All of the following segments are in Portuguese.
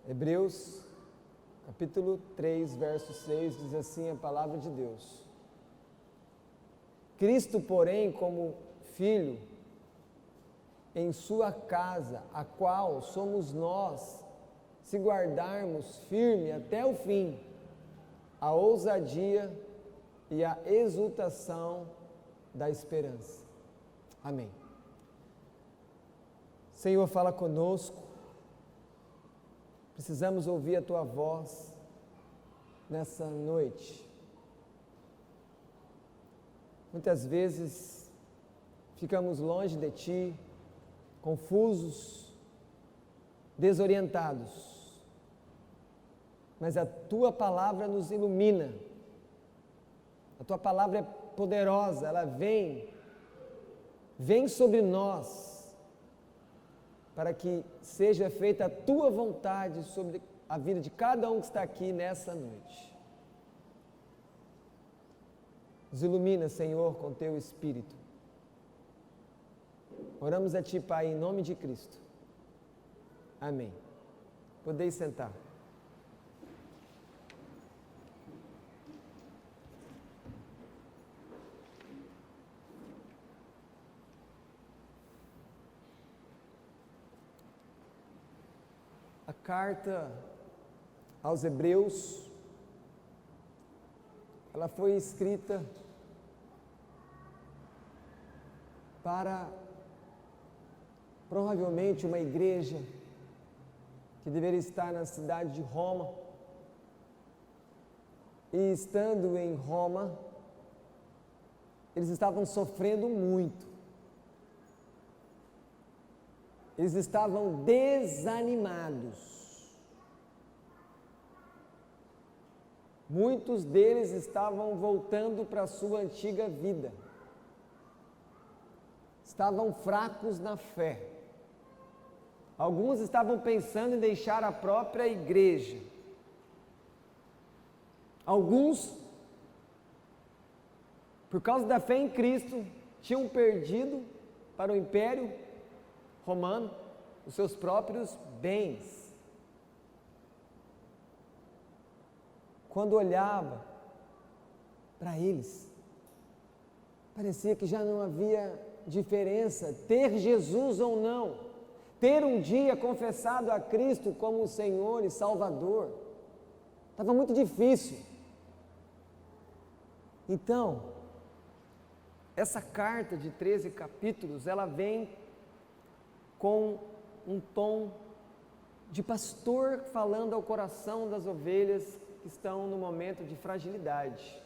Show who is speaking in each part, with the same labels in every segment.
Speaker 1: Hebreus, capítulo 3, verso 6, diz assim a palavra de Deus. Cristo, porém, como Filho, em sua casa, a qual somos nós, se guardarmos firme até o fim, a ousadia e a exultação da esperança. Amém. Senhor, fala conosco. Precisamos ouvir a Tua voz nessa noite. Muitas vezes ficamos longe de Ti, confusos, desorientados. Mas a Tua palavra nos ilumina. A Tua palavra é poderosa, ela vem sobre nós, para que seja feita a Tua vontade sobre a vida de cada um que está aqui nessa noite. Nos ilumina, Senhor, com Teu Espírito. Oramos a Ti, Pai, em nome de Cristo. Amém. Podeis sentar. A carta aos Hebreus, ela foi escrita para provavelmente uma igreja que deveria estar na cidade de Roma, e estando em Roma, eles estavam sofrendo muito, eles estavam desanimados, muitos deles estavam voltando para a sua antiga vida, estavam fracos na fé. Alguns estavam pensando em deixar a própria igreja. Alguns, por causa da fé em Cristo, tinham perdido para o Império Romano os seus próprios bens. Quando olhava para eles, parecia que já não havia diferença ter Jesus ou não, ter um dia confessado a Cristo como Senhor e Salvador. Estava muito difícil. Então, essa carta de 13 capítulos, ela vem com um tom de pastor falando ao coração das ovelhas que estão no momento de fragilidade.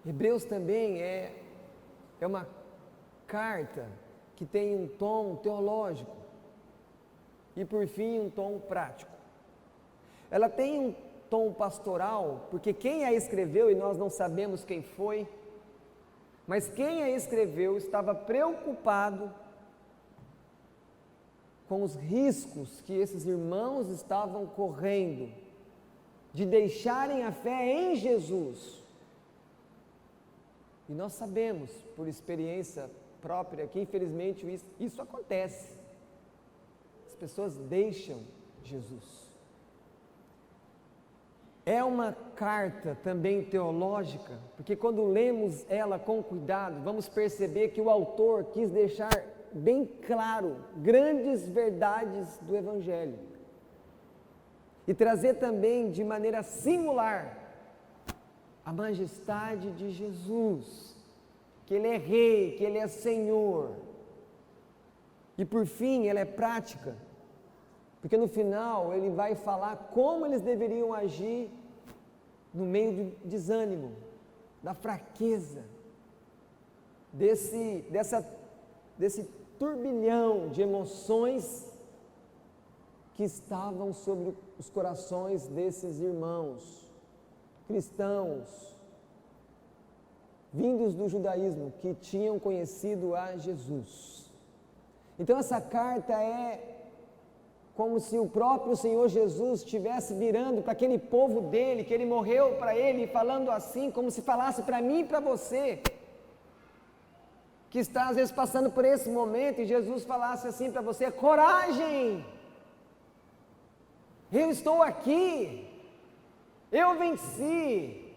Speaker 1: Hebreus também é uma carta que tem um tom teológico e, por fim, um tom prático. Ela tem um tom pastoral, porque quem a escreveu, e nós não sabemos quem foi, mas quem a escreveu estava preocupado com os riscos que esses irmãos estavam correndo de deixarem a fé em Jesus. E nós sabemos, por experiência própria, que infelizmente isso acontece. As pessoas deixam Jesus. É uma carta também teológica, porque quando lemos ela com cuidado, vamos perceber que o autor quis deixar bem claro grandes verdades do Evangelho e trazer também de maneira singular a majestade de Jesus, que Ele é Rei, que Ele é Senhor. E por fim, ela é prática, porque no final Ele vai falar como eles deveriam agir no meio do desânimo, da fraqueza, desse turbilhão de emoções que estavam sobre os corações desses irmãos cristãos, vindos do judaísmo, que tinham conhecido a Jesus. Então essa carta é como se o próprio Senhor Jesus estivesse virando para aquele povo dele, que Ele morreu para ele, falando assim, como se falasse para mim e para você, que está às vezes passando por esse momento, e Jesus falasse assim para você: coragem, Eu estou aqui, eu venci.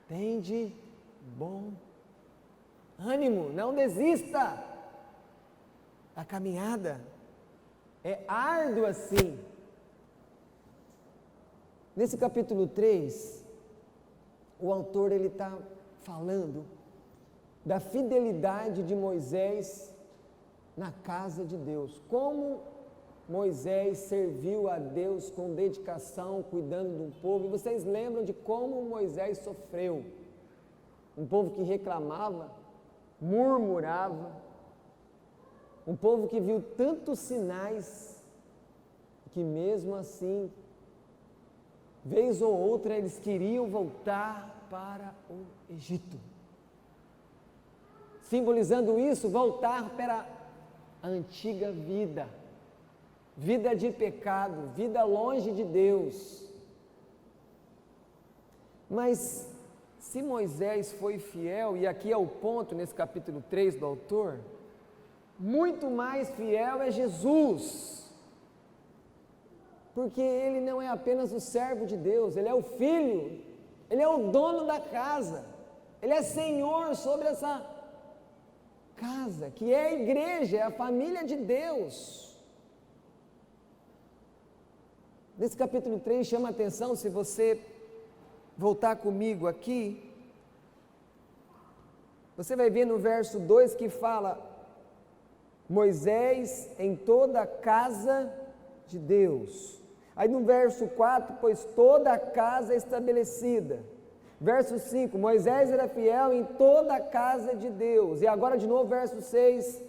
Speaker 1: Tende bom ânimo, não desista. A caminhada é árdua sim. Nesse capítulo 3, o autor ele está falando da fidelidade de Moisés na casa de Deus. Como Moisés serviu a Deus com dedicação, cuidando do povo. E vocês lembram de como Moisés sofreu? Um povo que reclamava, murmurava, um povo que viu tantos sinais, que mesmo assim, vez ou outra, eles queriam voltar para o Egito. Simbolizando isso, voltar para a antiga vida. Vida de pecado, vida longe de Deus. Mas se Moisés foi fiel, e aqui é o ponto nesse capítulo 3 do autor, muito mais fiel é Jesus. Porque ele não é apenas o servo de Deus, ele é o filho, ele é o dono da casa, ele é senhor sobre essa casa, que é a igreja, é a família de Deus. Nesse capítulo 3 chama a atenção, se você voltar comigo aqui, você vai ver no verso 2 que fala, Moisés em toda a casa de Deus. Aí no verso 4, pois toda a casa é estabelecida. Verso 5, Moisés era fiel em toda a casa de Deus. E agora de novo verso 6,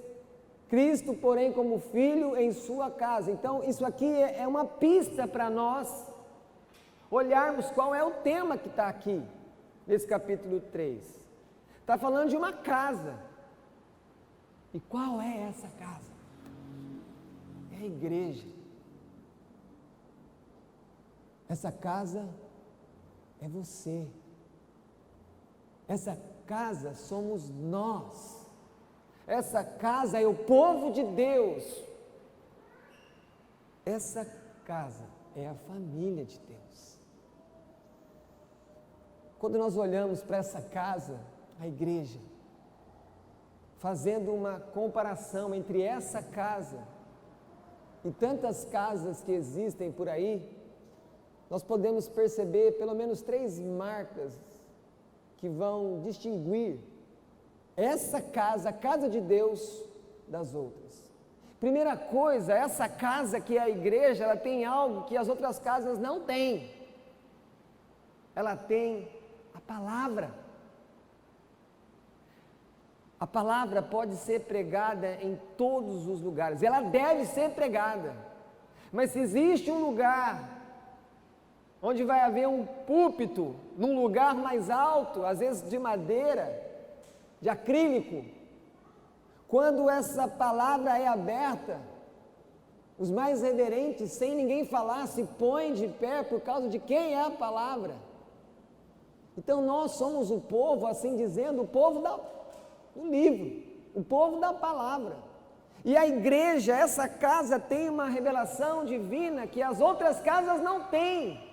Speaker 1: Cristo, porém, como filho em sua casa. Então, isso aqui é uma pista para nós olharmos qual é o tema que está aqui, nesse capítulo 3. Está falando de uma casa. E qual é essa casa? É a igreja. Essa casa é você. Essa casa somos nós. Essa casa é o povo de Deus. Essa casa é a família de Deus. Quando nós olhamos para essa casa, a igreja, fazendo uma comparação entre essa casa e tantas casas que existem por aí, nós podemos perceber pelo menos 3 marcas que vão distinguir essa casa, a casa de Deus, das outras. Primeira coisa, essa casa que é a igreja, ela tem algo que as outras casas não têm. Ela tem a palavra. A palavra pode ser pregada em todos os lugares, ela deve ser pregada. Mas se existe um lugar onde vai haver um púlpito, num lugar mais alto, às vezes de madeira, de acrílico, quando essa palavra é aberta, os mais reverentes, sem ninguém falar, se põem de pé por causa de quem é a palavra. Então nós somos o povo, assim dizendo, o povo do livro, o povo da palavra. E a igreja, essa casa, tem uma revelação divina que as outras casas não têm.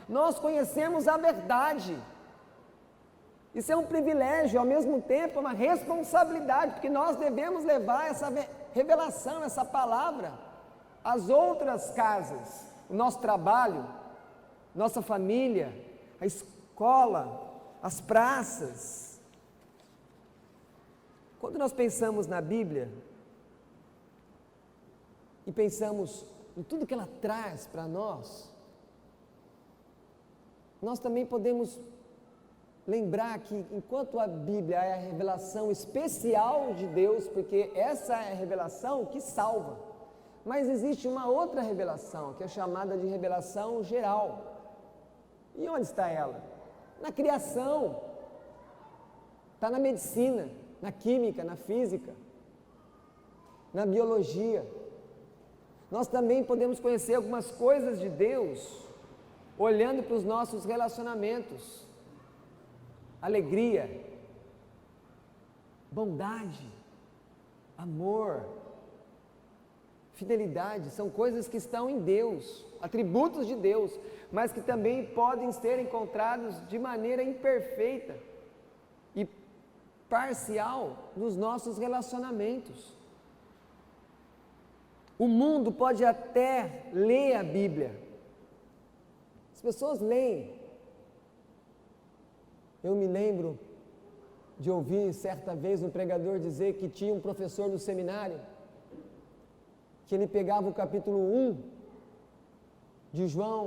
Speaker 1: Nós conhecemos a verdade. Isso é um privilégio, ao mesmo tempo é uma responsabilidade, porque nós devemos levar essa revelação, essa palavra, às outras casas, o nosso trabalho, nossa família, a escola, as praças. Quando nós pensamos na Bíblia, e pensamos em tudo que ela traz para nós também podemos lembrar que enquanto a Bíblia é a revelação especial de Deus, porque essa é a revelação que salva, mas existe uma outra revelação, que é chamada de revelação geral. E onde está ela? Na criação, está na medicina, na química, na física, na biologia. Nós também podemos conhecer algumas coisas de Deus olhando para os nossos relacionamentos. Alegria, bondade, amor, fidelidade, são coisas que estão em Deus, atributos de Deus, mas que também podem ser encontrados de maneira imperfeita e parcial nos nossos relacionamentos. O mundo pode até ler a Bíblia. As pessoas leem. Eu me lembro de ouvir certa vez um pregador dizer que tinha um professor no seminário, que ele pegava o capítulo 1 de João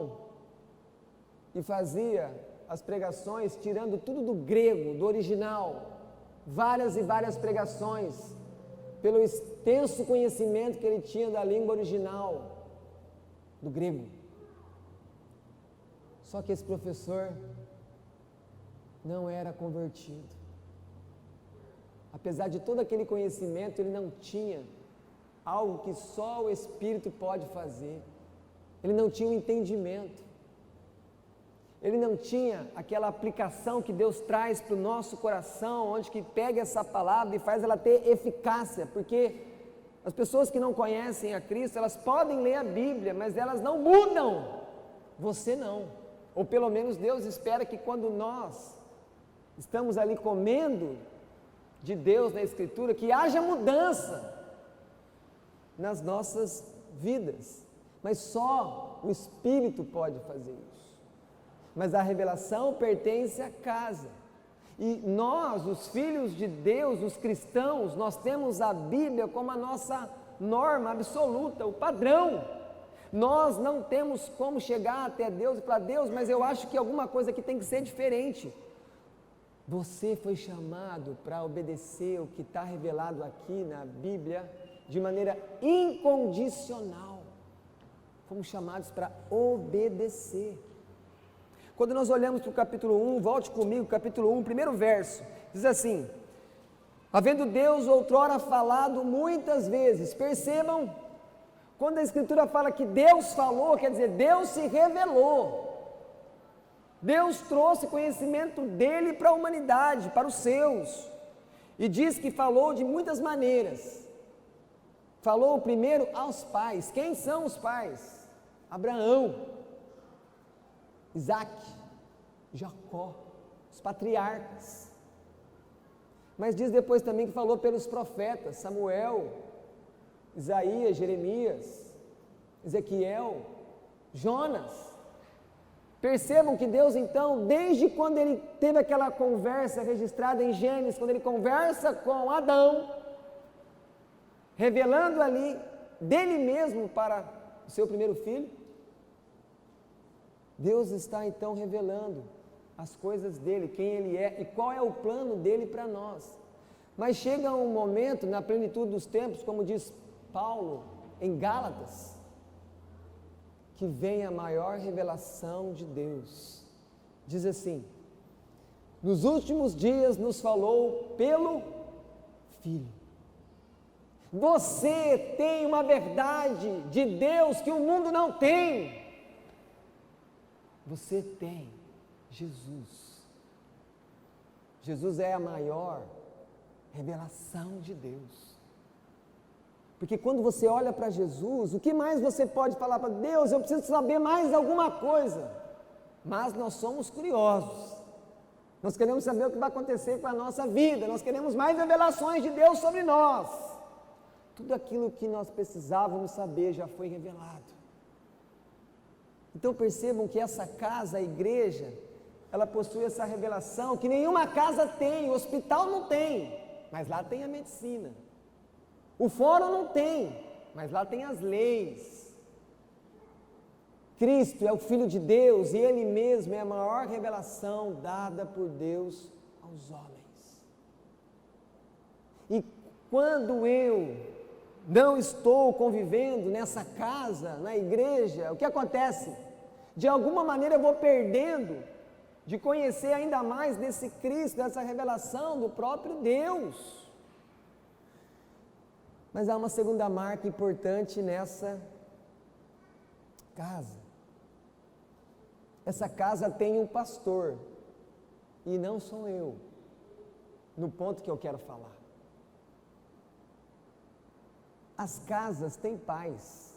Speaker 1: e fazia as pregações tirando tudo do grego, do original, várias e várias pregações, pelo extenso conhecimento que ele tinha da língua original, do grego. Só que esse professor não era convertido. Apesar de todo aquele conhecimento, ele não tinha algo que só o Espírito pode fazer. Ele não tinha um entendimento. Ele não tinha aquela aplicação que Deus traz para o nosso coração, onde que pega essa palavra e faz ela ter eficácia, porque as pessoas que não conhecem a Cristo, elas podem ler a Bíblia, mas elas não mudam. Você não. Ou pelo menos Deus espera que quando nós estamos ali comendo de Deus na Escritura, que haja mudança nas nossas vidas. Mas só o Espírito pode fazer isso. Mas a revelação pertence à casa. E nós, os filhos de Deus, os cristãos, nós temos a Bíblia como a nossa norma absoluta, o padrão. Nós não temos como chegar até Deus e falar: Deus, mas eu acho que alguma coisa aqui tem que ser diferente. Você foi chamado para obedecer o que está revelado aqui na Bíblia de maneira incondicional. Fomos chamados para obedecer. Quando nós olhamos para o capítulo 1, volte comigo, capítulo 1, primeiro verso, diz assim: havendo Deus outrora falado muitas vezes. Percebam, quando a Escritura fala que Deus falou, quer dizer, Deus se revelou. Deus trouxe conhecimento dele para a humanidade, para os seus, e diz que falou de muitas maneiras. Falou primeiro aos pais. Quem são os pais? Abraão, Isaac, Jacó, os patriarcas. Mas diz depois também que falou pelos profetas, Samuel, Isaías, Jeremias, Ezequiel, Jonas. Percebam que Deus então, desde quando ele teve aquela conversa registrada em Gênesis, quando ele conversa com Adão, revelando ali dele mesmo para o seu primeiro filho, Deus está então revelando as coisas dele, quem ele é e qual é o plano dele para nós. Mas chega um momento, na plenitude dos tempos, como diz Paulo em Gálatas, que vem a maior revelação de Deus. Diz assim: nos últimos dias nos falou pelo Filho. Você tem uma verdade de Deus que o mundo não tem. Você tem Jesus. Jesus é a maior revelação de Deus. Porque quando você olha para Jesus, o que mais você pode falar para Deus? Eu preciso saber mais alguma coisa. Mas nós somos curiosos. Nós queremos saber o que vai acontecer com a nossa vida. Nós queremos mais revelações de Deus sobre nós. Tudo aquilo que nós precisávamos saber já foi revelado. Então percebam que essa casa, a igreja, ela possui essa revelação que nenhuma casa tem, o hospital não tem, mas lá tem a medicina. O fórum não tem, mas lá tem as leis. Cristo é o Filho de Deus e Ele mesmo é a maior revelação dada por Deus aos homens. E quando eu não estou convivendo nessa casa, na igreja, o que acontece? De alguma maneira eu vou perdendo de conhecer ainda mais desse Cristo, dessa revelação do próprio Deus. Mas há uma segunda marca importante nessa casa. Essa casa tem um pastor, e não sou eu, no ponto que eu quero falar. As casas têm pais.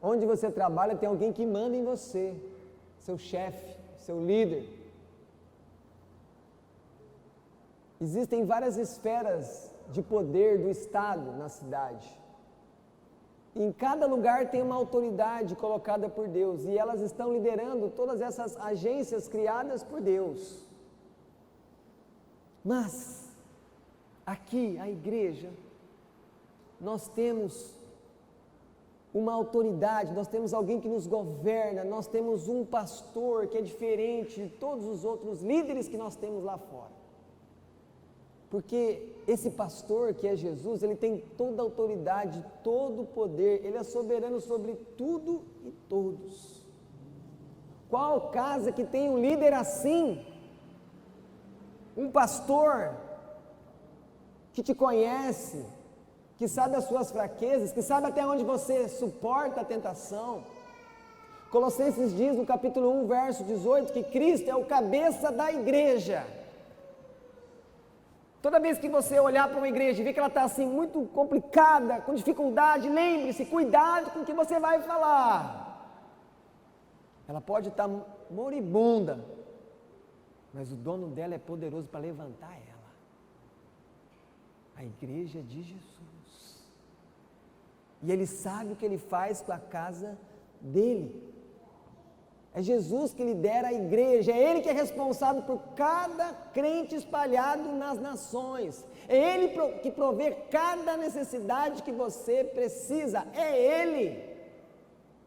Speaker 1: Onde você trabalha tem alguém que manda em você, seu chefe, seu líder. Existem várias esferas de poder do Estado na cidade. Em cada lugar tem uma autoridade colocada por Deus e elas estão liderando todas essas agências criadas por Deus. Mas, aqui, a igreja, nós temos uma autoridade, nós temos alguém que nos governa, nós temos um pastor que é diferente de todos os outros líderes que nós temos lá fora. Porque esse pastor que é Jesus, ele tem toda a autoridade, todo o poder, ele é soberano sobre tudo e todos. Qual casa que tem um líder assim? Um pastor que te conhece, que sabe as suas fraquezas, que sabe até onde você suporta a tentação. Colossenses diz no capítulo 1, verso 18, que Cristo é o cabeça da igreja. Toda vez que você olhar para uma igreja e ver que ela está assim muito complicada, com dificuldade, lembre-se, cuidado com o que você vai falar. Ela pode estar moribunda, mas o dono dela é poderoso para levantar ela. A igreja de Jesus. E ele sabe o que ele faz com a casa dele. É Jesus que lidera a igreja, é Ele que é responsável por cada crente espalhado nas nações, é Ele que provê cada necessidade que você precisa, é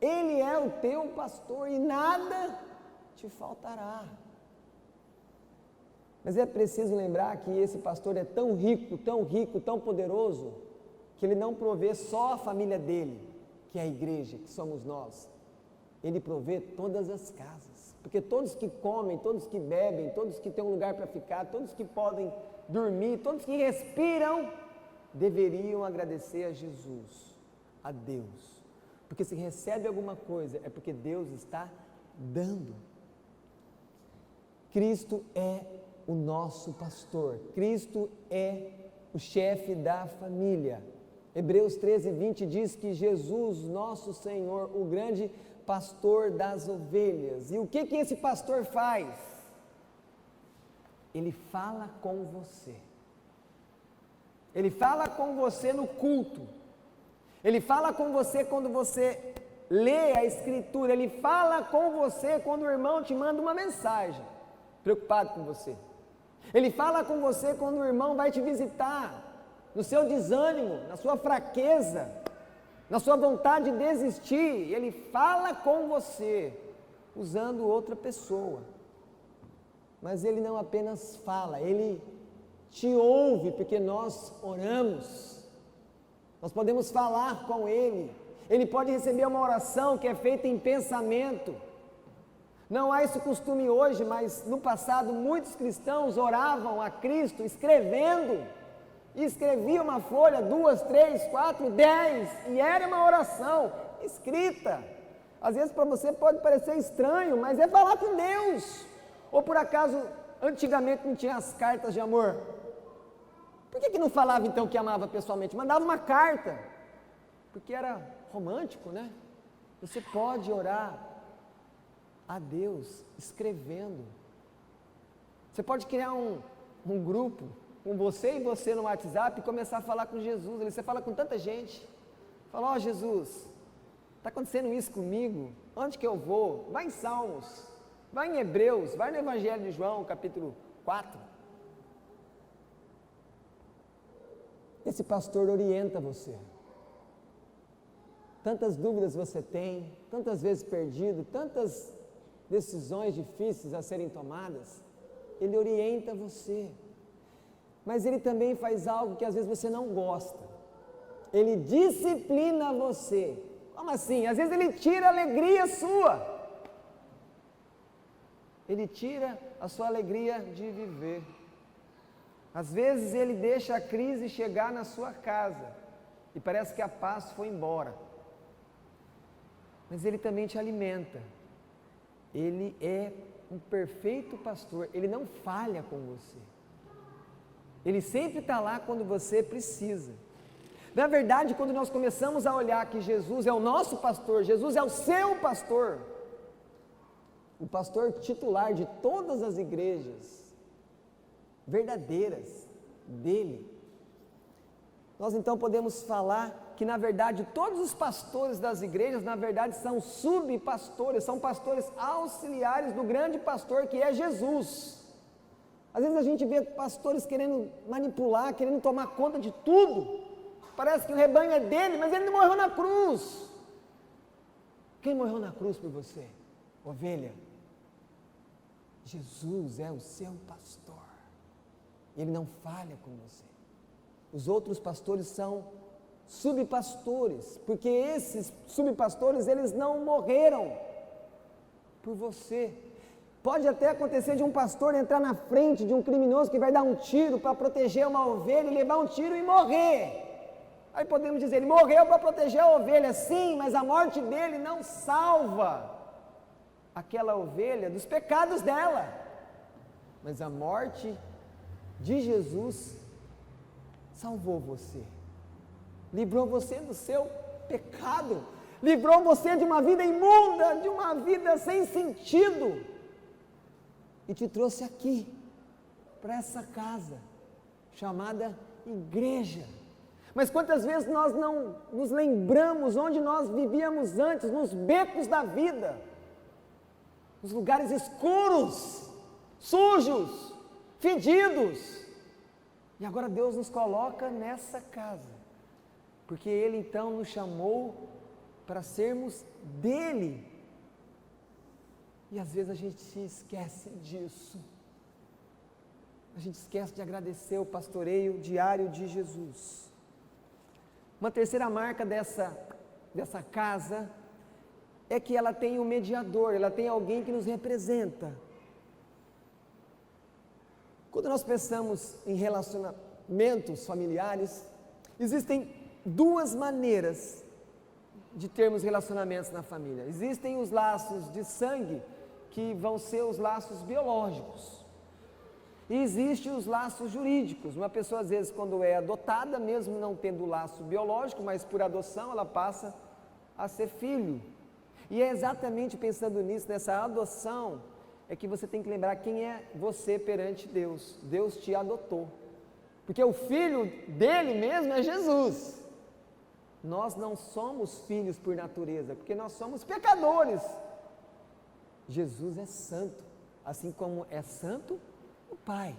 Speaker 1: Ele é o teu pastor e nada te faltará. Mas é preciso lembrar que esse pastor é tão rico, tão poderoso, que ele não provê só a família dele, que é a igreja, que somos nós. Ele provê todas as casas, porque todos que comem, todos que bebem, todos que têm um lugar para ficar, todos que podem dormir, todos que respiram, deveriam agradecer a Jesus, a Deus, porque se recebe alguma coisa, é porque Deus está dando. Cristo é o nosso pastor, Cristo é o chefe da família. Hebreus 13:20 diz que Jesus, nosso Senhor, o grande pastor das ovelhas. E o que esse pastor faz? Ele fala com você. Ele fala com você no culto. Ele fala com você quando você lê a Escritura. Ele fala com você quando o irmão te manda uma mensagem, preocupado com você. Ele fala com você quando o irmão vai te visitar, no seu desânimo, na sua fraqueza, na sua vontade de desistir. Ele fala com você, usando outra pessoa. Mas Ele não apenas fala, Ele te ouve, porque nós oramos. Nós podemos falar com Ele. Ele pode receber uma oração que é feita em pensamento. Não há esse costume hoje, mas no passado muitos cristãos oravam a Cristo escrevendo. E escrevia uma folha, 2, 3, 4, 10, e era uma oração escrita. Às vezes para você pode parecer estranho, mas é falar com Deus. Ou por acaso, antigamente não tinha as cartas de amor? Por que não falava então que amava pessoalmente? Mandava uma carta, porque era romântico, né? Você pode orar a Deus escrevendo. Você pode criar um grupo com você e você no WhatsApp e começar a falar com Jesus. Você fala com tanta gente. Fala, ó Jesus, está acontecendo isso comigo? Onde que eu vou? Vai em Salmos, vai em Hebreus, vai no Evangelho de João, capítulo 4. Esse pastor orienta você. Tantas dúvidas você tem, tantas vezes perdido, tantas decisões difíceis a serem tomadas. Ele orienta você. Mas ele também faz algo que às vezes você não gosta. Ele disciplina você. Como assim? Às vezes ele tira a alegria sua. Ele tira a sua alegria de viver. Às vezes ele deixa a crise chegar na sua casa e parece que a paz foi embora. Mas ele também te alimenta. Ele é um perfeito pastor. Ele não falha com você. Ele sempre está lá quando você precisa. Na verdade, quando nós começamos a olhar que Jesus é o nosso pastor, Jesus é o seu pastor, o pastor titular de todas as igrejas verdadeiras dele, nós então podemos falar que na verdade todos os pastores das igrejas na verdade são subpastores, são pastores auxiliares do grande pastor que é Jesus. Às vezes a gente vê pastores querendo manipular, querendo tomar conta de tudo, parece que o rebanho é dele, mas ele não morreu na cruz. Quem morreu na cruz por você? Ovelha. Jesus é o seu pastor, ele não falha com você. Os outros pastores são subpastores, porque esses subpastores, eles não morreram por você. Pode até acontecer de um pastor entrar na frente de um criminoso que vai dar um tiro para proteger uma ovelha e levar um tiro e morrer. Aí podemos dizer, ele morreu para proteger a ovelha, sim, mas a morte dele não salva aquela ovelha dos pecados dela. Mas a morte de Jesus salvou você, livrou você do seu pecado, livrou você de uma vida imunda, de uma vida sem sentido, e te trouxe aqui, para essa casa, chamada igreja. Mas quantas vezes nós não nos lembramos onde nós vivíamos antes, nos becos da vida, nos lugares escuros, sujos, fedidos, e agora Deus nos coloca nessa casa, porque Ele então nos chamou para sermos dEle, e às vezes a gente se esquece disso, a gente esquece de agradecer o pastoreio diário de Jesus. Uma terceira marca dessa casa é que ela tem um mediador, ela tem alguém que nos representa. Quando nós pensamos em relacionamentos familiares, existem duas maneiras de termos relacionamentos na família. Existem os laços de sangue, que vão ser os laços biológicos. E existem os laços jurídicos. Uma pessoa, às vezes, quando é adotada, mesmo não tendo laço biológico, mas por adoção, ela passa a ser filho. E é exatamente pensando nisso, nessa adoção, é que você tem que lembrar quem é você perante Deus. Deus te adotou. Porque o filho dele mesmo é Jesus. Nós não somos filhos por natureza, porque nós somos pecadores. Jesus é santo, assim como é santo o Pai.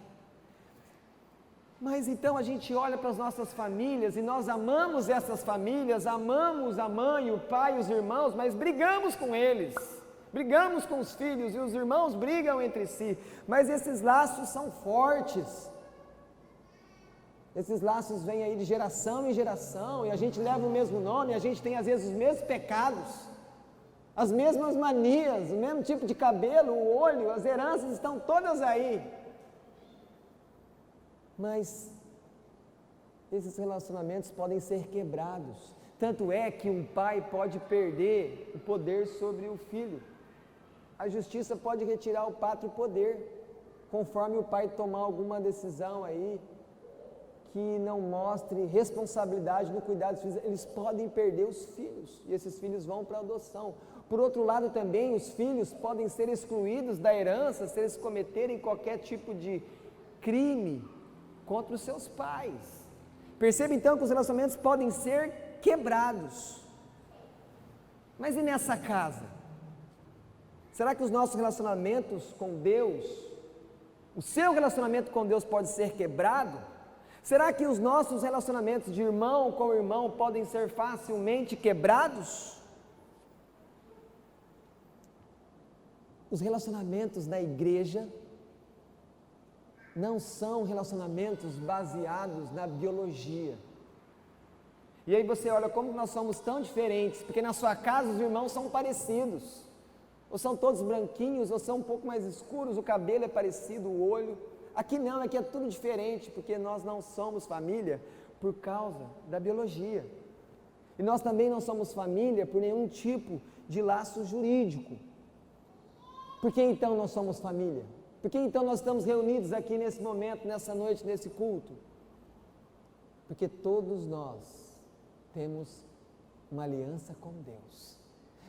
Speaker 1: Mas então a gente olha para as nossas famílias e nós amamos essas famílias, amamos a mãe, o pai, os irmãos, mas brigamos com eles, brigamos com os filhos e os irmãos brigam entre si, mas esses laços são fortes, esses laços vêm aí de geração em geração e a gente leva o mesmo nome, a gente tem às vezes os mesmos pecados, as mesmas manias, o mesmo tipo de cabelo, o olho, as heranças estão todas aí. Mas esses relacionamentos podem ser quebrados. Tanto é que um pai pode perder o poder sobre o filho. A justiça pode retirar o pátrio poder, conforme o pai tomar alguma decisão aí que não mostre responsabilidade no cuidado dos filhos. Eles podem perder os filhos e esses filhos vão para a adoção. Por outro lado também, os filhos podem ser excluídos da herança se eles cometerem qualquer tipo de crime contra os seus pais. Perceba então que os relacionamentos podem ser quebrados. Mas e nessa casa? Será que os nossos relacionamentos com Deus, o seu relacionamento com Deus pode ser quebrado? Será que os nossos relacionamentos de irmão com irmão podem ser facilmente quebrados? Os relacionamentos na igreja não são relacionamentos baseados na biologia. E aí você olha como nós somos tão diferentes, porque na sua casa os irmãos são parecidos, ou são todos branquinhos, ou são um pouco mais escuros, o cabelo é parecido, o olho. Aqui não, aqui é tudo diferente, porque nós não somos família por causa da biologia. E nós também não somos família por nenhum tipo de laço jurídico. Por que então nós somos família? Por que então nós estamos reunidos aqui nesse momento, nessa noite, nesse culto? Porque todos nós temos uma aliança com Deus.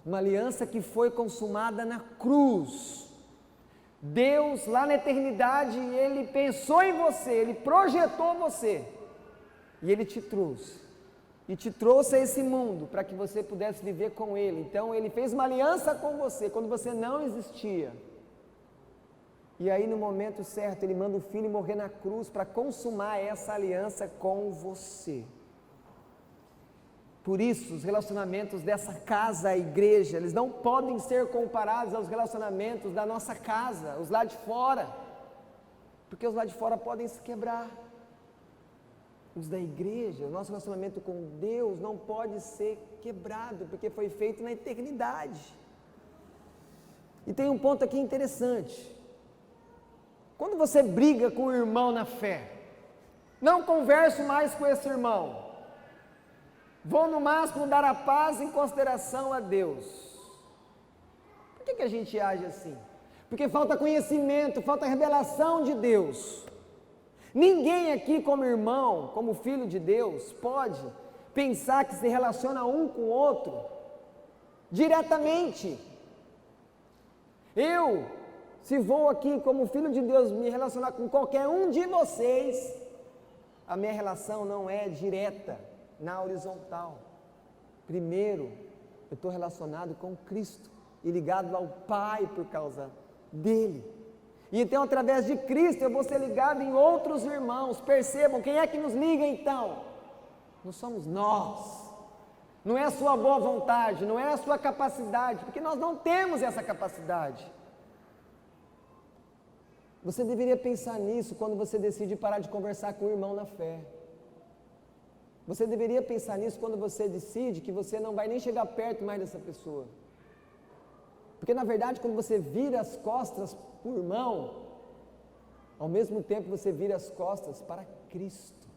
Speaker 1: Uma aliança que foi consumada na cruz. Deus, lá na eternidade, Ele pensou em você, Ele projetou você. E Ele te trouxe. E te trouxe a esse mundo para que você pudesse viver com Ele. Então Ele fez uma aliança com você quando você não existia. E aí no momento certo Ele manda o Filho morrer na cruz para consumar essa aliança com você. Por isso os relacionamentos dessa casa, a igreja, eles não podem ser comparados aos relacionamentos da nossa casa, os lá de fora. Porque os lá de fora podem se quebrar. Os da igreja, o nosso relacionamento com Deus não pode ser quebrado, porque foi feito na eternidade. E tem um ponto aqui interessante. Quando você briga com o irmão na fé, não converso mais com esse irmão, vou no máximo dar a paz em consideração a Deus. Por que a gente age assim? Porque falta conhecimento, falta revelação de Deus. Ninguém aqui como irmão, como filho de Deus, pode pensar que se relaciona um com o outro diretamente. Se vou aqui como filho de Deus me relacionar com qualquer um de vocês, a minha relação não é direta, na horizontal. Primeiro, eu estou relacionado com Cristo e ligado ao Pai por causa dele. E então, através de Cristo, eu vou ser ligado em outros irmãos. Percebam, quem é que nos liga então? Não somos nós. Não é a sua boa vontade, não é a sua capacidade, porque nós não temos essa capacidade. Você deveria pensar nisso quando você decide parar de conversar com o irmão na fé. Você deveria pensar nisso quando você decide que você não vai nem chegar perto mais dessa pessoa. Porque na verdade, quando você vira as costas para o irmão, ao mesmo tempo você vira as costas para Cristo.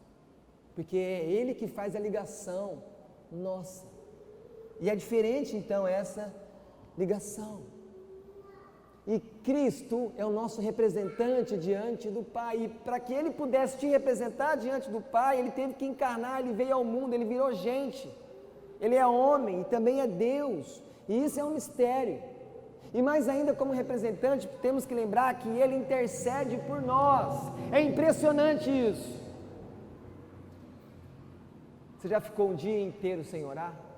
Speaker 1: Porque é Ele que faz a ligação nossa. E é diferente então essa ligação. E Cristo é o nosso representante diante do Pai. E para que Ele pudesse te representar diante do Pai, Ele teve que encarnar, Ele veio ao mundo, Ele virou gente. Ele é homem e também é Deus. E isso é um mistério. E mais ainda, como representante, temos que lembrar que Ele intercede por nós. É impressionante isso. Você já ficou um dia inteiro sem orar?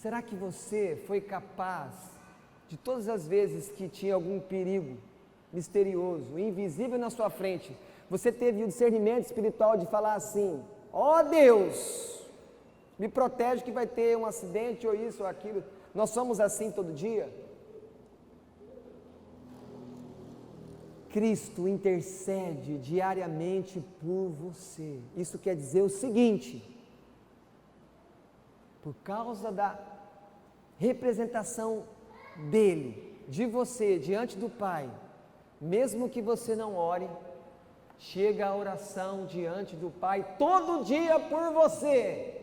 Speaker 1: Será que você foi capaz, de todas as vezes que tinha algum perigo misterioso, invisível na sua frente, você teve o discernimento espiritual de falar assim: ó Deus, me protege que vai ter um acidente ou isso ou aquilo? Nós somos assim todo dia? Cristo intercede diariamente por você. Isso quer dizer o seguinte: por causa da representação dele, de você, diante do Pai, mesmo que você não ore, chega a oração diante do Pai todo dia por você.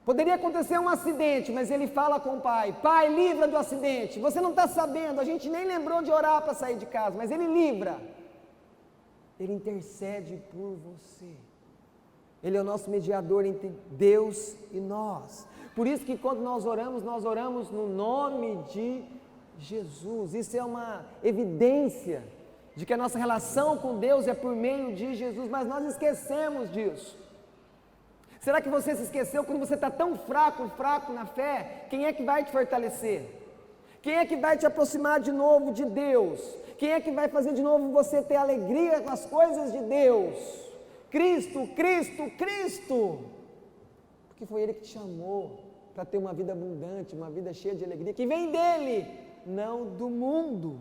Speaker 1: Poderia acontecer um acidente, mas ele fala com o Pai: Pai, livra do acidente. Você não está sabendo, a gente nem lembrou de orar para sair de casa, mas ele livra. Ele intercede por você. Ele é o nosso mediador entre Deus e nós. Por isso que quando nós oramos no nome de Jesus. Isso é uma evidência de que a nossa relação com Deus é por meio de Jesus, mas nós esquecemos disso. Será que você se esqueceu? Quando você está tão fraco na fé, quem é que vai te fortalecer? Quem é que vai te aproximar de novo de Deus? Quem é que vai fazer de novo você ter alegria com as coisas de Deus? Cristo, Cristo, Cristo! Porque foi Ele que te chamou para ter uma vida abundante, uma vida cheia de alegria, que vem dEle, não do mundo.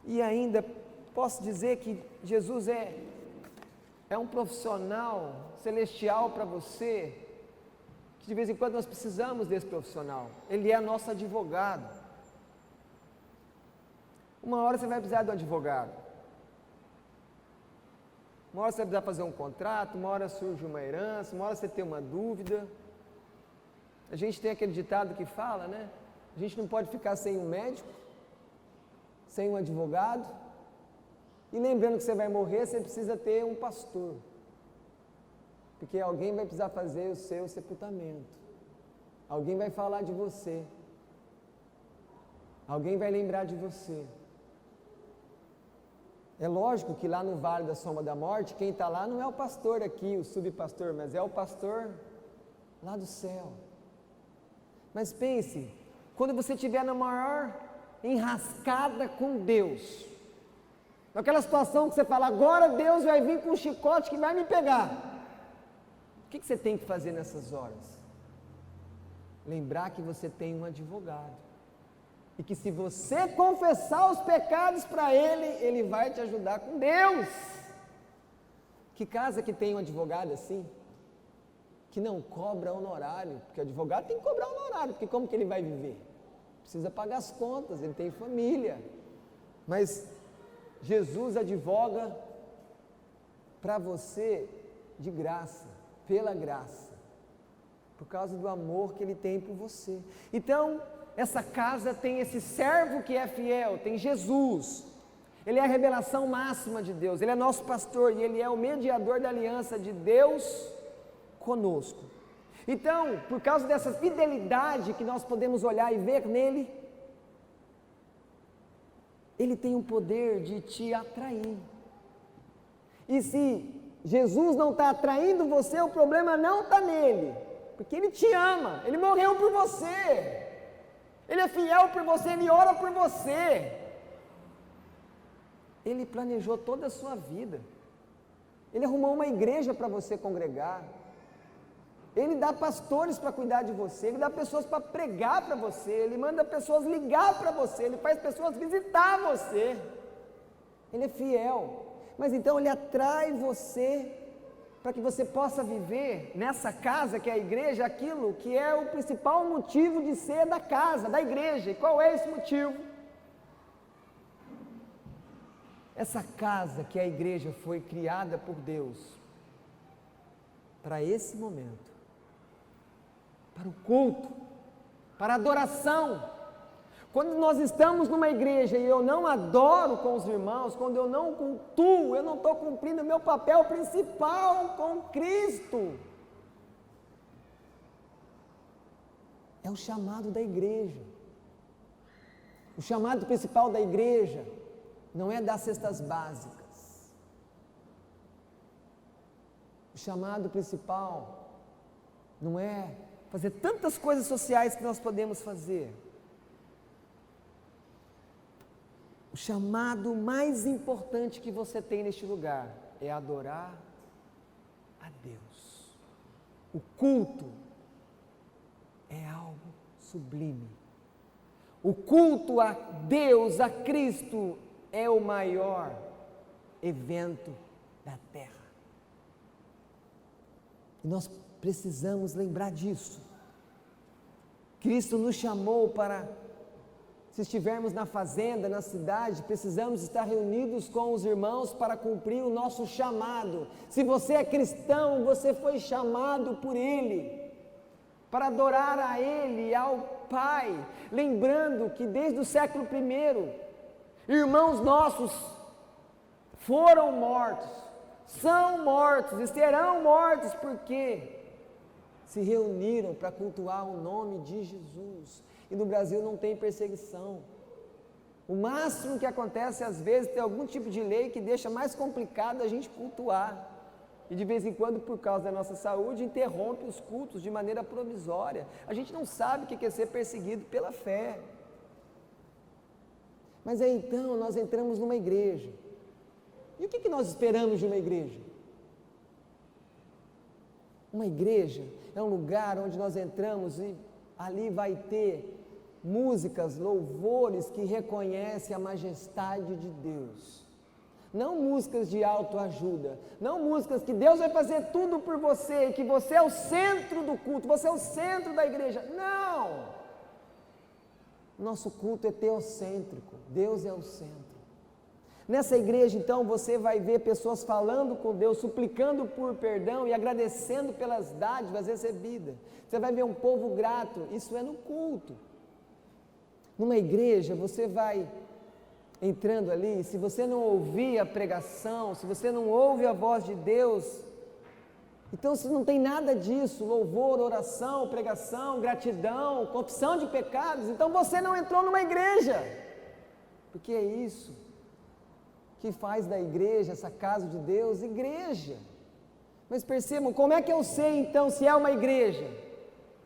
Speaker 1: E ainda posso dizer que Jesus é um profissional celestial para você, que de vez em quando nós precisamos desse profissional. Ele é nosso advogado. Uma hora você vai precisar do advogado. Uma hora você vai precisar fazer um contrato, uma hora surge uma herança, uma hora você tem uma dúvida. A gente tem aquele ditado que fala, né? A gente não pode ficar sem um médico, sem um advogado. E lembrando que você vai morrer, você precisa ter um pastor. Porque alguém vai precisar fazer o seu sepultamento. Alguém vai falar de você. Alguém vai lembrar de você. É lógico que lá no Vale da Sombra da Morte, quem está lá não é o pastor aqui, o subpastor, mas é o pastor lá do céu. Mas pense, quando você estiver na maior enrascada com Deus, naquela situação que você fala, agora Deus vai vir com um chicote que vai me pegar. O que você tem que fazer nessas horas? Lembrar que você tem um advogado. E que se você confessar os pecados para Ele, Ele vai te ajudar com Deus. Que casa que tem um advogado assim? Que não cobra honorário, porque o advogado tem que cobrar honorário, porque como que ele vai viver? Precisa pagar as contas, ele tem família. Mas Jesus advoga para você de graça, pela graça, por causa do amor que Ele tem por você. Então, essa casa tem esse servo que é fiel, tem Jesus. Ele é a revelação máxima de Deus, Ele é nosso pastor e Ele é o mediador da aliança de Deus conosco. Então, por causa dessa fidelidade que nós podemos olhar e ver nele, Ele tem o poder de te atrair. E se Jesus não está atraindo você, o problema não está nele, porque Ele te ama, Ele morreu por você, Ele é fiel por você, Ele ora por você, Ele planejou toda a sua vida, Ele arrumou uma igreja para você congregar, Ele dá pastores para cuidar de você, Ele dá pessoas para pregar para você, Ele manda pessoas ligar para você, Ele faz pessoas visitar você, Ele é fiel. Mas então Ele atrai você para que você possa viver nessa casa que é a igreja, aquilo que é o principal motivo de ser da casa, da igreja. E qual é esse motivo? Essa casa que é a igreja foi criada por Deus para esse momento, para o culto, para a adoração. Quando nós estamos numa igreja e eu não adoro com os irmãos, quando eu não cultuo, eu não estou cumprindo o meu papel principal com Cristo. É o chamado da igreja. O chamado principal da igreja não é dar cestas básicas. O chamado principal não é fazer tantas coisas sociais que nós podemos fazer. O chamado mais importante que você tem neste lugar é adorar a Deus. O culto é algo sublime. O culto a Deus, a Cristo, é o maior evento da terra. E nós precisamos lembrar disso. Cristo nos chamou para, se estivermos na fazenda, na cidade, precisamos estar reunidos com os irmãos para cumprir o nosso chamado. Se você é cristão, você foi chamado por Ele, para adorar a Ele, ao Pai. Lembrando que desde o século I, irmãos nossos foram mortos, são mortos e serão mortos porque se reuniram para cultuar o nome de Jesus. E no Brasil não tem perseguição. O máximo que acontece às vezes tem algum tipo de lei que deixa mais complicado a gente cultuar. E de vez em quando, por causa da nossa saúde, interrompe os cultos de maneira provisória. A gente não sabe o que é ser perseguido pela fé. Mas aí então nós entramos numa igreja. E o que nós esperamos de uma igreja? Uma igreja é um lugar onde nós entramos e ali vai ter músicas, louvores que reconhecem a majestade de Deus. Não músicas de autoajuda, não músicas que Deus vai fazer tudo por você e que você é o centro do culto, você é o centro da igreja. Não! Nosso culto é teocêntrico, Deus é o centro. Nessa igreja, então, você vai ver pessoas falando com Deus, suplicando por perdão e agradecendo pelas dádivas recebidas. Você vai ver um povo grato, isso é no culto. Numa igreja, você vai entrando ali, se você não ouvir a pregação, se você não ouve a voz de Deus, Então, se não tem nada disso, louvor, oração, pregação, gratidão, confissão de pecados, então você não entrou numa igreja, porque é isso que faz da igreja, essa casa de Deus, igreja. Mas percebam, como é que eu sei então se é uma igreja?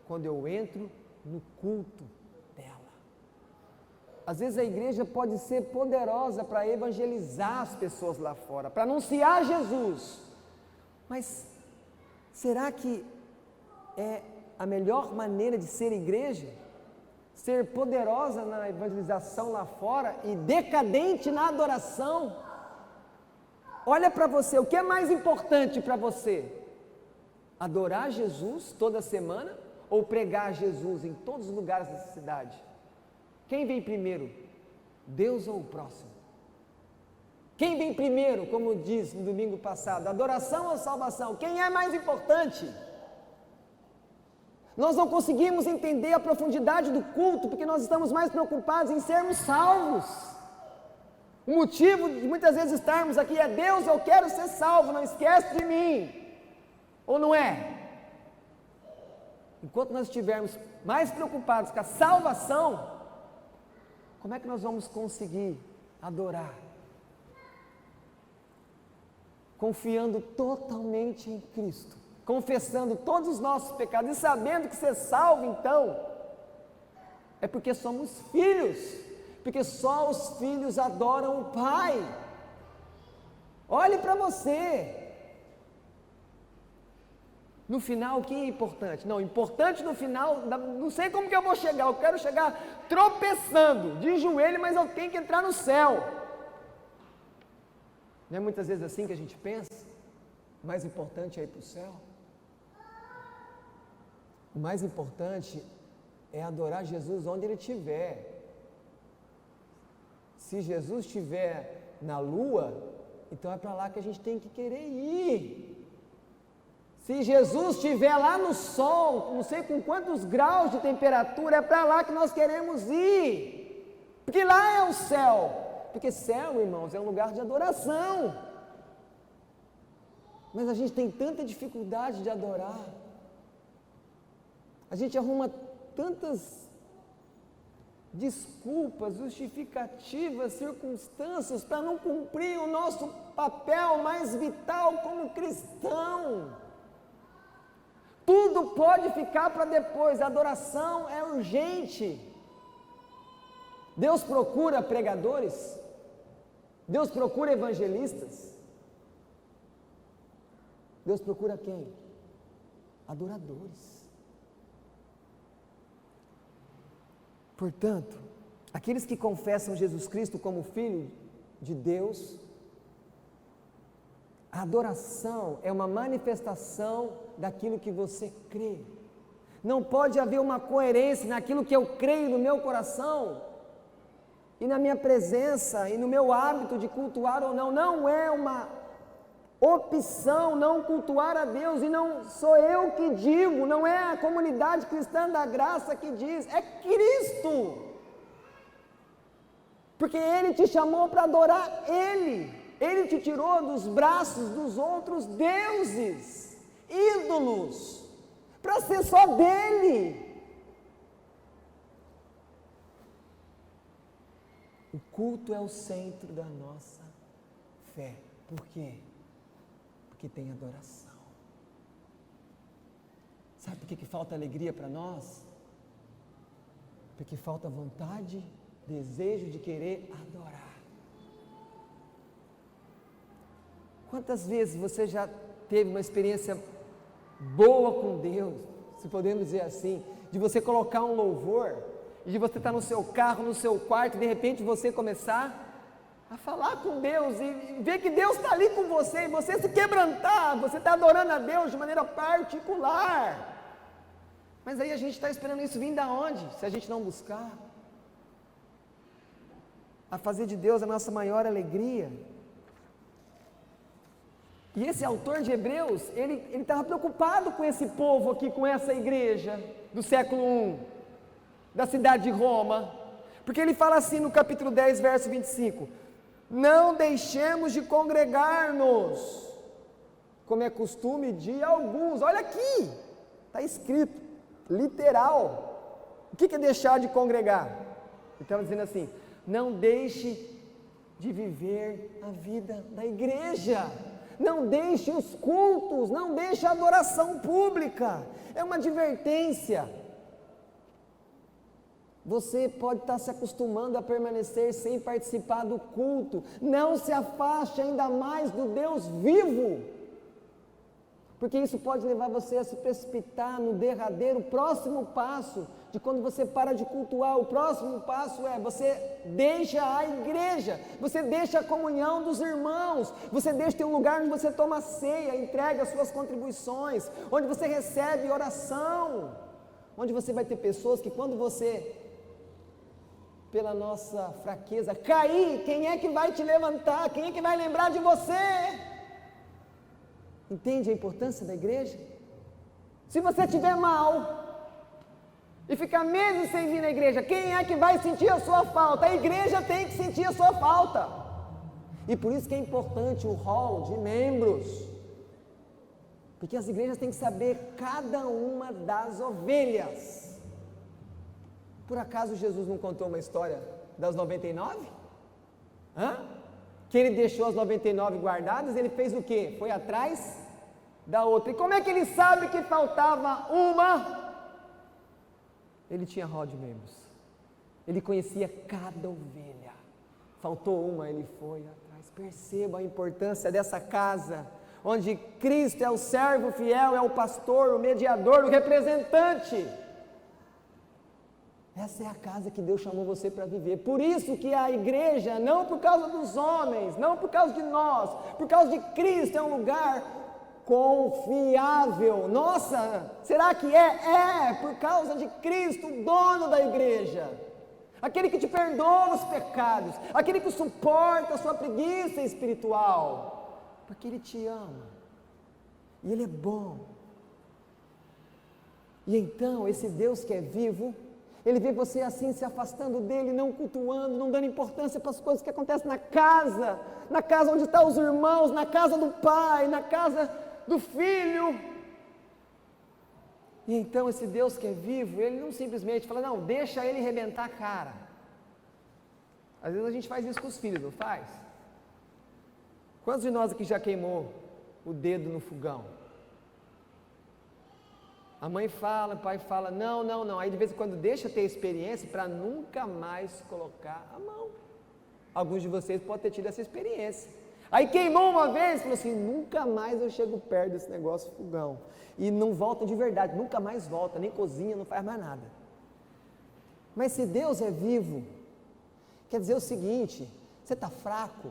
Speaker 1: Quando eu entro no culto dela. Às vezes a igreja pode ser poderosa para evangelizar as pessoas lá fora, para anunciar Jesus, mas será que é a melhor maneira de ser igreja? Ser poderosa na evangelização lá fora e decadente na adoração? Olha para você, o que é mais importante para você? Adorar Jesus toda semana ou pregar Jesus em todos os lugares dessa cidade? Quem vem primeiro? Deus ou o próximo? Quem vem primeiro, como diz no domingo passado, adoração ou salvação? Quem é mais importante? Nós não conseguimos entender a profundidade do culto porque nós estamos mais preocupados em sermos salvos. O motivo de muitas vezes estarmos aqui é: Deus, eu quero ser salvo, não esquece de mim. Ou não é? Enquanto nós estivermos mais preocupados com a salvação, como é que nós vamos conseguir adorar? Confiando totalmente em Cristo, confessando todos os nossos pecados e sabendo que ser salvo então é porque somos filhos. Porque só os filhos adoram o Pai. Olhe para você. No final, o que é importante? Não, importante no final, não sei como que eu vou chegar, eu quero chegar tropeçando, de joelho, mas eu tenho que entrar no céu. Não é muitas vezes assim que a gente pensa? O mais importante é ir para o céu. O mais importante é adorar Jesus onde Ele estiver. Se Jesus estiver na lua, então é para lá que a gente tem que querer ir. Se Jesus estiver lá no sol, não sei com quantos graus de temperatura, é para lá que nós queremos ir. Porque lá é o céu. Porque céu, irmãos, é um lugar de adoração. Mas a gente tem tanta dificuldade de adorar. A gente arruma tantas desculpas, justificativas, circunstâncias para não cumprir o nosso papel mais vital como cristão. Tudo pode ficar para depois, a adoração é urgente. Deus procura pregadores, Deus procura evangelistas, Deus procura quem? Adoradores. Portanto, aqueles que confessam Jesus Cristo como Filho de Deus, a adoração é uma manifestação daquilo que você crê. Não pode haver uma coerência naquilo que eu creio no meu coração e na minha presença e no meu hábito de cultuar ou não. Não é uma opção não cultuar a Deus, e não sou eu que digo, não é a comunidade cristã da graça que diz, é Cristo, porque Ele te chamou para adorar Ele te tirou dos braços dos outros deuses, ídolos, para ser só dEle. O culto é o centro da nossa fé. Por quê? Porque tem adoração. Sabe por que falta alegria para nós? Porque falta vontade, desejo de querer adorar. Quantas vezes você já teve uma experiência boa com Deus, se podemos dizer assim, de você colocar um louvor, e de você estar no seu carro, no seu quarto, e de repente você começar a falar com Deus e ver que Deus está ali com você, e você se quebrantar, você está adorando a Deus de maneira particular. Mas aí a gente está esperando isso vir da onde? Se a gente não buscar a fazer de Deus a nossa maior alegria. E esse autor de Hebreus, ele estava preocupado com esse povo aqui, com essa igreja do século I, da cidade de Roma, porque ele fala assim no capítulo 10, verso 25: não deixemos de congregar-nos, como é costume de alguns. Olha aqui, está escrito, literal. O que é deixar de congregar? Ele estava dizendo assim: não deixe de viver a vida da igreja, não deixe os cultos, não deixe a adoração pública. É uma advertência. Você pode estar se acostumando a permanecer sem participar do culto. Não se afaste ainda mais do Deus vivo, porque isso pode levar você a se precipitar no derradeiro próximo passo de quando você para de cultuar. O próximo passo é: você deixa a igreja, você deixa a comunhão dos irmãos, você deixa ter um lugar onde você toma ceia, entrega as suas contribuições, onde você recebe oração, onde você vai ter pessoas que, quando você, pela nossa fraqueza, cair, quem é que vai te levantar? Quem é que vai lembrar de você? Entende a importância da igreja? Se você estiver mal e ficar meses sem vir na igreja, quem é que vai sentir a sua falta? A igreja tem que sentir a sua falta. E por isso que é importante o hall de membros, porque as igrejas têm que saber cada uma das ovelhas. Por acaso Jesus não contou uma história das 99? Que ele deixou as 99 guardadas, ele fez o quê? Foi atrás da outra. E como é que ele sabe que faltava uma? Ele tinha hall de membros, ele conhecia cada ovelha. Faltou uma, ele foi atrás. Perceba a importância dessa casa, onde Cristo é o servo fiel, é o pastor, o mediador, o representante. Essa é a casa que Deus chamou você para viver. Por isso que a igreja, não por causa dos homens, não por causa de nós, por causa de Cristo, é um lugar confiável. Nossa, será que é? É, por causa de Cristo, o dono da igreja, aquele que te perdoa os pecados, aquele que suporta a sua preguiça espiritual, porque Ele te ama, e Ele é bom. E então, esse Deus que é vivo, Ele vê você assim, se afastando dEle, não cultuando, não dando importância para as coisas que acontecem na casa onde estão os irmãos, na casa do pai, na casa do filho. E então esse Deus que é vivo, Ele não simplesmente fala: não, deixa ele arrebentar a cara. Às vezes a gente faz isso com os filhos, não faz? Quantos de nós aqui já queimou o dedo no fogão? A mãe fala, o pai fala: não, não, não. Aí de vez em quando deixa ter experiência para nunca mais colocar a mão. Alguns de vocês podem ter tido essa experiência. Aí queimou uma vez, falou assim: nunca mais eu chego perto desse negócio fogão. E não volta de verdade, nunca mais volta, nem cozinha, não faz mais nada. Mas se Deus é vivo, quer dizer o seguinte: você está fraco,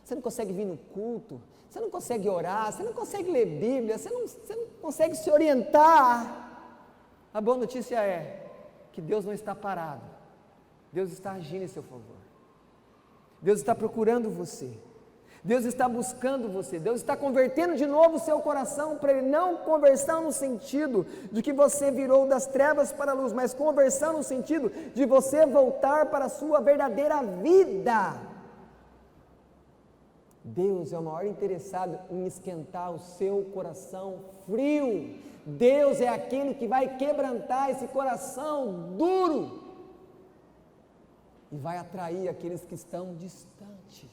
Speaker 1: você não consegue vir no culto, você não consegue orar, você não consegue ler Bíblia, você não consegue se orientar. A boa notícia é que Deus não está parado, Deus está agindo em seu favor. Deus está procurando você, Deus está buscando você, Deus está convertendo de novo o seu coração para Ele. Não conversão no sentido de que você virou das trevas para a luz, mas conversão no sentido de você voltar para a sua verdadeira vida. Deus é o maior interessado em esquentar o seu coração frio. Deus é aquele que vai quebrantar esse coração duro e vai atrair aqueles que estão distantes.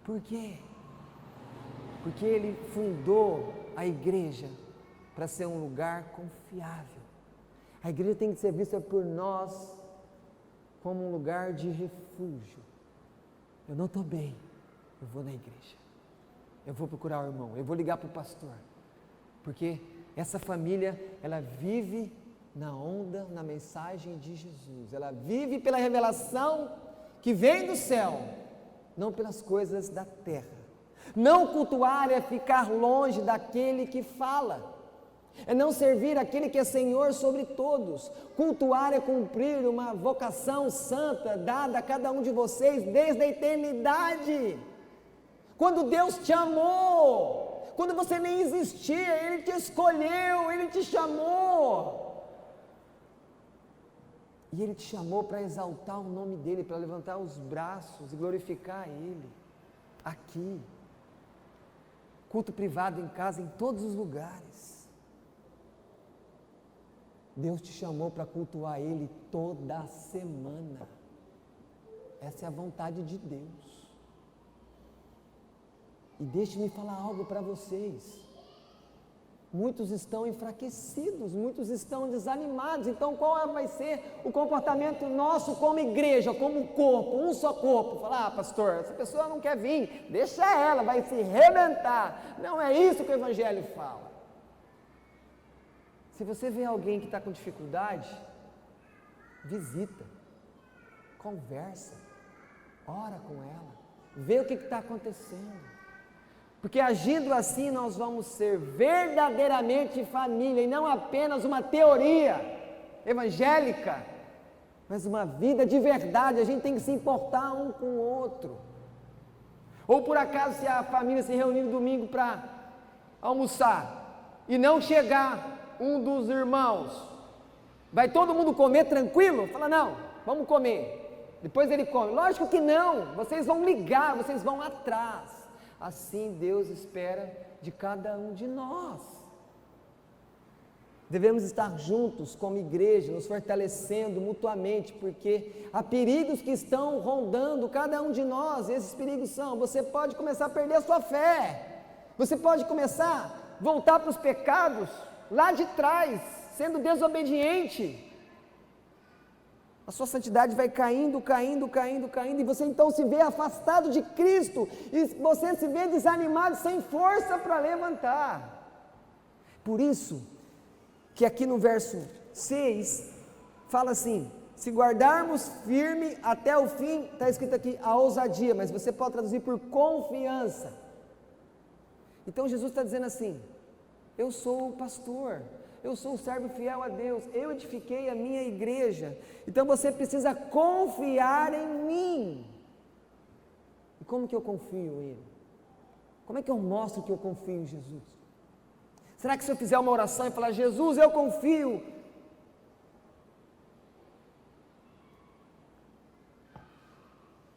Speaker 1: Por quê? Porque Ele fundou a igreja para ser um lugar confiável. A igreja tem que ser vista por nós como um lugar de refúgio. Eu não estou bem, eu vou na igreja, eu vou procurar o irmão, eu vou ligar para o pastor, porque essa família, ela vive na onda, na mensagem de Jesus, ela vive pela revelação que vem do céu, não pelas coisas da terra. Não cultuar é ficar longe daquele que fala, é não servir aquele que é Senhor sobre todos. Cultuar é cumprir uma vocação santa dada a cada um de vocês desde a eternidade. Quando Deus te amou, quando você nem existia, Ele te escolheu, Ele te chamou. E Ele te chamou para exaltar o nome dEle, para levantar os braços e glorificar Ele aqui. culto privado em casa, em todos os lugares. Deus te chamou para cultuar Ele toda semana. Essa é a vontade de Deus. E deixe-me falar algo para vocês. Muitos estão enfraquecidos, muitos estão desanimados. Então qual vai ser o comportamento nosso como igreja, como corpo, um só corpo? Falar, pastor, essa pessoa não quer vir, deixa ela, vai se rebentar. Não é isso que o Evangelho fala. Se você vê alguém que está com dificuldade, visita, conversa, ora com ela, vê o que está acontecendo. Porque agindo assim nós vamos ser verdadeiramente família e não apenas uma teoria evangélica, mas uma vida de verdade. A gente tem que se importar um com o outro. Ou por acaso se a família se reunir no domingo para almoçar e não chegar um dos irmãos, vai todo mundo comer tranquilo? Fala, não, vamos comer. Depois ele come. Lógico que não, vocês vão ligar, vocês vão atrás. Assim Deus espera de cada um de nós. Devemos estar juntos como igreja, nos fortalecendo mutuamente, porque há perigos que estão rondando cada um de nós. Esses perigos são: você pode começar a perder a sua fé, você pode começar a voltar para os pecados lá de trás, sendo desobediente. A sua santidade vai caindo, e você então se vê afastado de Cristo, e você se vê desanimado, sem força para levantar. Por isso, que aqui no verso 6, fala assim: se guardarmos firme até o fim, está escrito aqui a ousadia, mas você pode traduzir por confiança. Então Jesus está dizendo assim: eu sou o pastor, eu sou o servo fiel a Deus, eu edifiquei a minha igreja, então você precisa confiar em mim. E como que eu confio em Ele? Como é que eu mostro que eu confio em Jesus? Será que se eu fizer uma oração e falar, Jesus, eu confio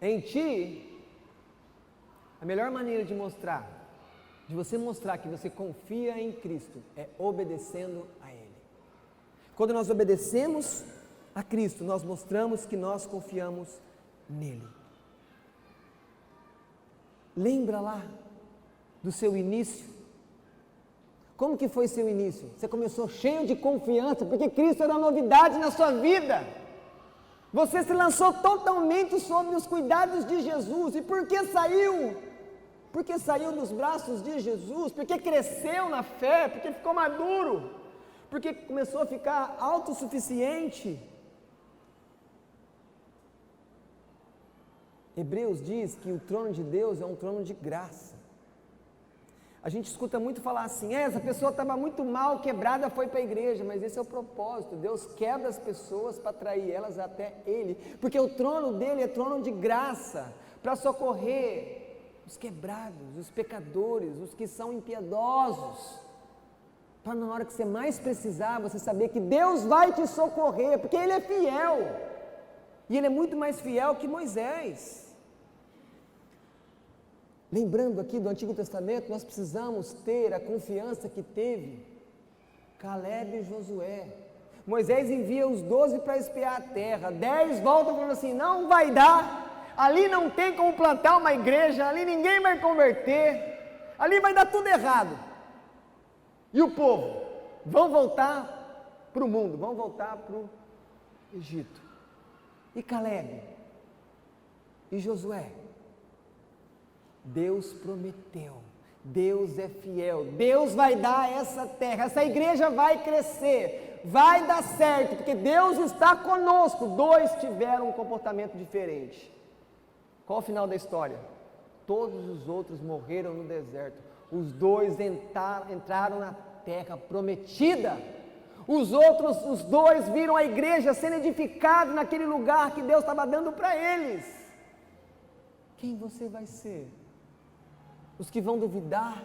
Speaker 1: em Ti, a melhor maneira de você mostrar que você confia em Cristo é obedecendo a Ele. Quando nós obedecemos a Cristo, nós mostramos que nós confiamos nele. Lembra lá do seu início? Como que foi seu início? Você começou cheio de confiança, porque Cristo era novidade na sua vida. Você se lançou totalmente sobre os cuidados de Jesus. E por que saiu? Porque saiu dos braços de Jesus, porque cresceu na fé, porque ficou maduro, porque começou a ficar autossuficiente. Hebreus diz que o trono de Deus é um trono de graça. A gente escuta muito falar assim, essa pessoa estava muito mal, quebrada, foi para a igreja, mas esse é o propósito. Deus quebra as pessoas para atrair elas até Ele, porque o trono dele é trono de graça, para socorrer os quebrados, os pecadores, os que são impiedosos, para na hora que você mais precisar, você saber que Deus vai te socorrer, porque Ele é fiel, e Ele é muito mais fiel que Moisés. Lembrando aqui do Antigo Testamento, nós precisamos ter a confiança que teve Caleb e Josué. Moisés envia os 12 para espiar a terra, 10 voltam falando assim, não vai dar, ali não tem como plantar uma igreja, ali ninguém vai converter, ali vai dar tudo errado. E o povo, vão voltar para o mundo, vão voltar para o Egito. E Caleb e Josué, Deus prometeu, Deus é fiel, Deus vai dar essa terra, essa igreja vai crescer, vai dar certo, porque Deus está conosco. 2 tiveram um comportamento diferente. Qual o final da história? Todos os outros morreram no deserto, os 2 entraram na terra prometida. Os 2 viram a igreja sendo edificada naquele lugar que Deus estava dando para eles. Quem você vai ser? Os que vão duvidar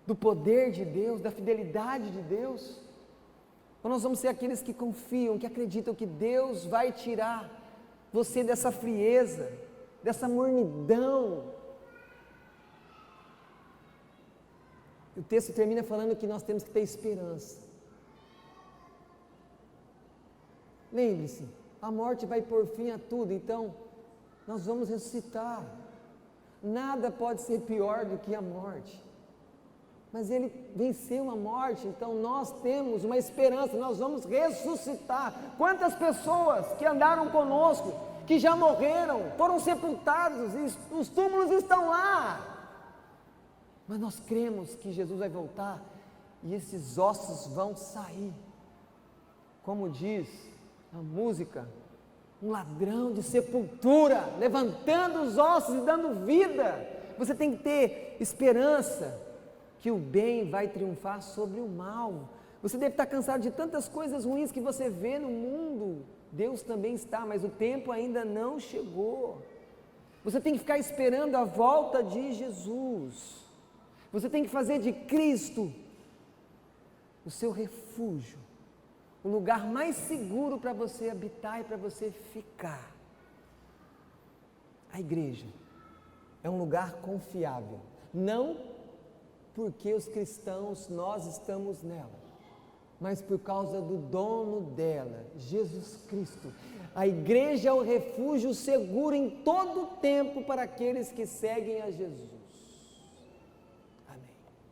Speaker 1: do poder de Deus, da fidelidade de Deus? Ou nós vamos ser aqueles que confiam, que acreditam que Deus vai tirar você dessa frieza, dessa mornidão, O texto termina falando que nós temos que ter esperança. Lembre-se, a morte vai pôr fim a tudo, então nós vamos ressuscitar. Nada pode ser pior do que a morte. Mas ele venceu a morte, então nós temos uma esperança, nós vamos ressuscitar. Quantas pessoas que andaram conosco, que já morreram, foram sepultados, e os túmulos estão lá. Mas nós cremos que Jesus vai voltar e esses ossos vão sair. Como diz a música, um ladrão de sepultura, levantando os ossos e dando vida. Você tem que ter esperança que o bem vai triunfar sobre o mal. Você deve estar cansado de tantas coisas ruins que você vê no mundo. Deus também está, mas o tempo ainda não chegou. Você tem que ficar esperando a volta de Jesus. Você tem que fazer de Cristo o seu refúgio, o lugar mais seguro para você habitar e para você ficar. A igreja é um lugar confiável, não porque os cristãos, nós estamos nela, mas por causa do dono dela, Jesus Cristo. A igreja é o refúgio seguro em todo o tempo para aqueles que seguem a Jesus.